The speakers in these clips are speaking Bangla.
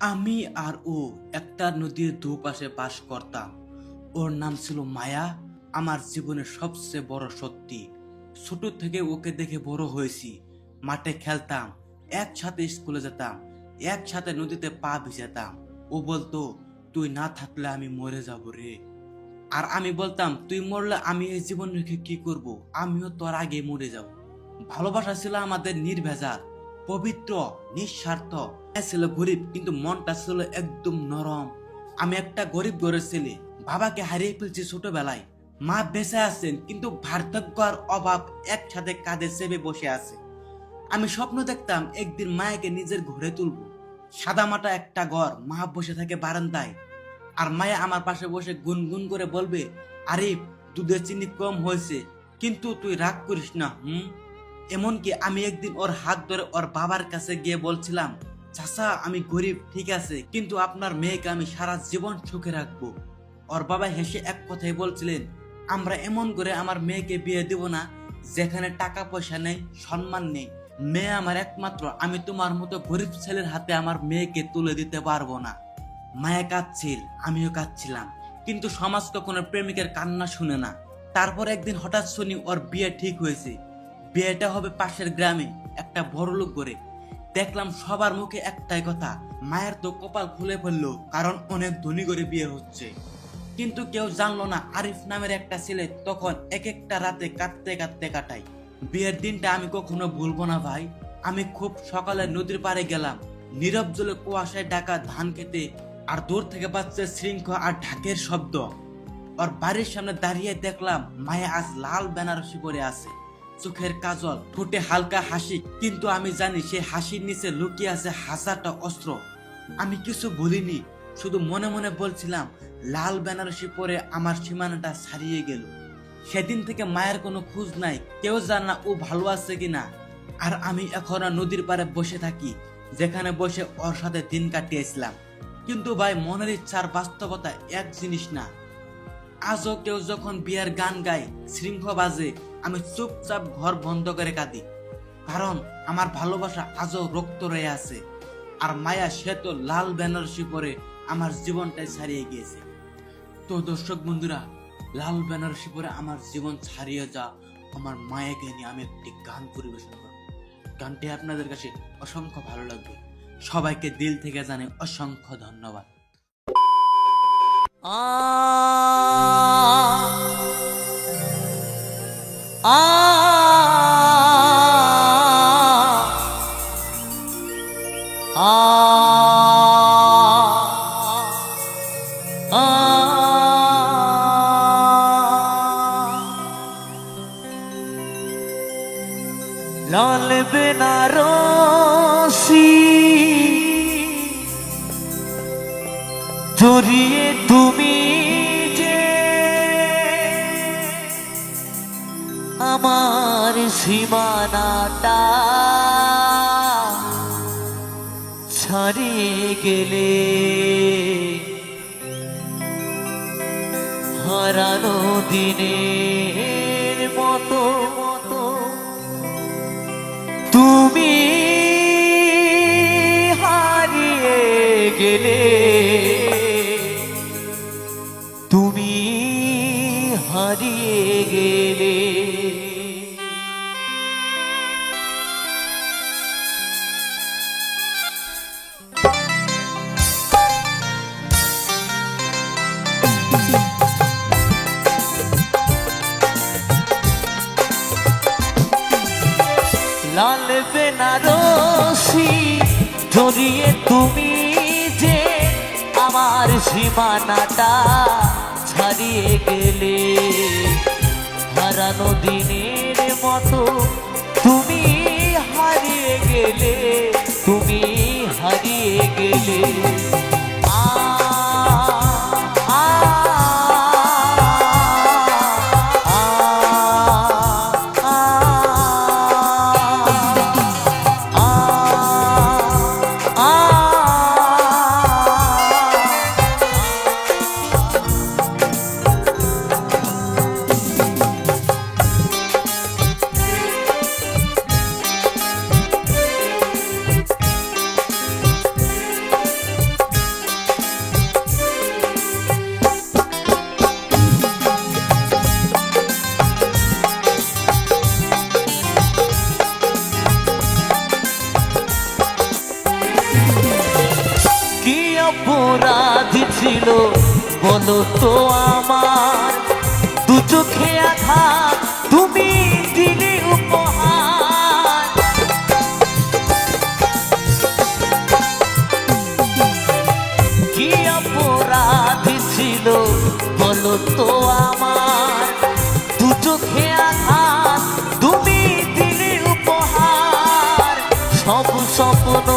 আমি আর ও একটা নদীর দুপাশে বাস করতাম। ওর নাম ছিল মায়া। আমার জীবনের সবচেয়ে বড় সত্যি। ছোট থেকে ওকে দেখে বড় হয়েছি। মাঠে খেলতাম, একসাথে স্কুলে যেতাম, একসাথে নদীতে পা ভিজাতাম। ও বলতো, তুই না থাকলে আমি মরে যাব রে। আর আমি বলতাম, তুই মরলে আমি এই জীবন রেখে কি করব? আমিও তোর আগে মরে যাব। ভালোবাসা ছিল আমাদের নির্ভেজাল, পবিত্র, নিঃস্বার্থ। ছিল গরিব, কিন্তু মনটা ছিল একদম নরম। আমি একটা গরিব ঘরের ছেলে। বাবাকে হারিয়ে ফেলছি ছোটবেলায়। মা বেঁচে আছেন, কিন্তু বার্ধক্য আর অভাব একসাথে কাঁধে চেপে বসে আছে। আমি স্বপ্ন দেখতাম একদিন মায়াকে নিজের ঘরে তুলবো। সাদামাটা একটা ঘর, মা বসে থাকে বারান্দায়। আর মায়া আমার পাশে বসে গুনগুন করে বলবে, আরিফ, দুধের চিনি কম হয়েছে, কিন্তু তুই রাগ করিস না। এমনকি আমি একদিন ওর হাত ধরে ওর বাবার কাছে গিয়ে বলছিলাম, চাচা, আমি গরিব ঠিক আছে, কিন্তু আপনার মেয়েকে আমি সারা জীবন সুখে রাখবো। ওর বাবা হেসে এক কথাই বলছিলেন, আমরা এমন করে আমার মেয়েকে বিয়ে দেব না যেখানে টাকা পয়সা নেই, সম্মান নেই। মেয়ে আমার একমাত্র, আমি তোমার মতো গরিব ছেলের হাতে আমার মেয়েকে তুলে দিতে পারবো না। মায়া কাঁদছিল, আমিও কাঁদছিলাম, কিন্তু সমাজ কখনো প্রেমিকের কান্না শুনে না। তারপর একদিন হঠাৎ শুনি ওর বিয়ে ঠিক হয়েছে। বিয়েটা হবে পাশের গ্রামে, একটা বড়লোক করে। দেখলাম সবার মুখে একটাই কথা, মায়ের তো কপাল খুলে ফেললো, কারণ অনেক ধনী করে বিয়ে হচ্ছে। কিন্তু কেউ জানলো না আরিফ নামের একটা ছেলে তখন এক একটা রাতে কাঁদতে কাঁদতে কাটায়। বিয়ের দিনটা আমি কখনো ভুলবো না ভাই। আমি খুব সকালে নদীর পাড়ে গেলাম। নীরব জলে কুয়াশায় ঢাকা ধান খেতে, আর দূর থেকে পাচ্ছে শৃঙ্খ আর ঢাকের শব্দ। ওর বাড়ির সামনে দাঁড়িয়ে দেখলাম মায়া আজ লাল বেনারসি পরে আছে, চোখের কাজল, ঠোঁটে হালকা হাসি, কিন্তু আমি জানি সে হাসির নিচে লুকিয়ে আছে হাজারটা অস্ত্র। আমি কিছু বলিনি, শুধু মনে মনে বলছিলাম, লাল বেনারসি পরে আমার সীমানাটা ছাড়িয়ে গেল। সেদিন থেকে মায়ের কোনো খোঁজ নাই, কেউ জানে না ও ভালো আছে কিনা। আর আমি এখনো নদীর পাড়ে বসে থাকি, যেখানে বসে ওর সাথে দিন কাটিয়েছিলাম। কিন্তু ভাই, মনের ইচ্ছার বাস্তবতা এক জিনিস না। আজও কেউ যখন বিয়ের গান গায়, শৃঙ্খ বাজে, আমি চুপচাপ ঘর বন্ধ করে কাঁদি। কারণ আমার ভালোবাসা আজও রক্ত রয়ে আছে। আর মায়া, সে তো লাল বেনারসি পরে আমার জীবনটাই ছাড়িয়ে গিয়েছে। তো দর্শক বন্ধুরা, লাল বেনারসি পরে আমার জীবন ছাড়িয়ে যা আমার মায়াকে নিয়ে আমি একটি গান পরিবেশন করব। গানটি আপনাদের কাছে অসংখ্য ভালো লাগবে। সবাইকে দিল থেকে জানাই অসংখ্য ধন্যবাদ। আ আ আ লাল বেনারসি জড়িয়ে তুমি যে আমার সীমানাটা ছাড়িয়ে গেলে, হারানো দিনের মতো তুমি হারিয়ে গেলে, তুমি হারিয়ে গেলে। লাল বেনারসি জড়িয়ে তুমি যে আমার সীমানাটা ছাড়িয়ে গেলে, হারানো দিনের মতো তুমি হারিয়ে গেলে, তুমি হারিয়ে গেলে। আ আ অপরাধ ছিল বলো তো আমার, দু চোখে আঘাত তুমি দিলে উপহার। কি অপরাধ ছিল বলো তো আমার, দু চোখে আঘাত তুমি দিলে উপহার। সব স্বপ্ন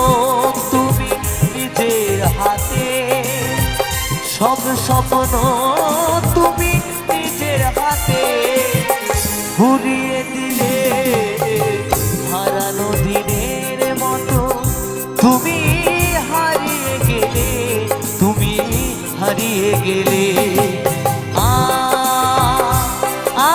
তুমি নিজের হাতে, সব স্বপ্ন তুমি নিজের হাতে ঘুরিয়ে দিলে। হারানো দিনের মতো তুমি হারিয়ে গেলে, তুমি হারিয়ে গেলে। আ আ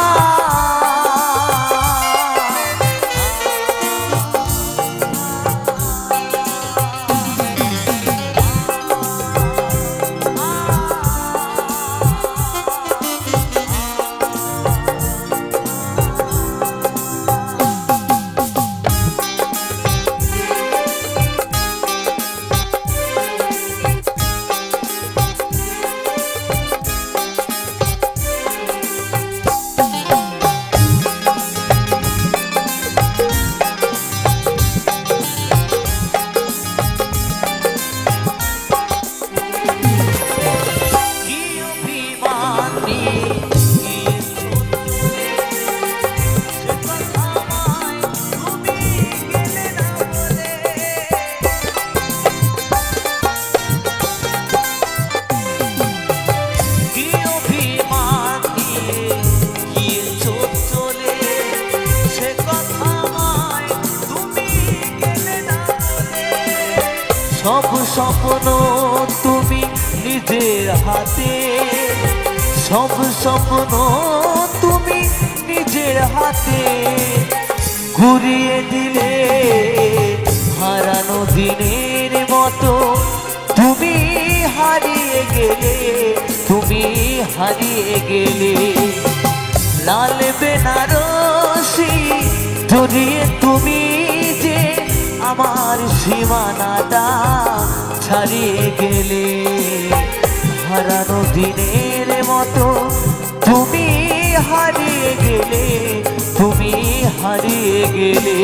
সব স্বপ্ন তুমি নিজের হাতে, সব স্বপ্ন তুমি নিজের হাতে ঘুরিয়ে দিলে। হারানো দিনের মতো তুমি হারিয়ে গেলে, তুমি হারিয়ে গেলে। লাল বেনারসি জড়িয়ে তুমি যে আমার সীমানাটা ছাড়িয়ে গেলে। হারানো দিনের মতো তুমি হারিয়ে গেলে, তুমি হারিয়ে গেলে।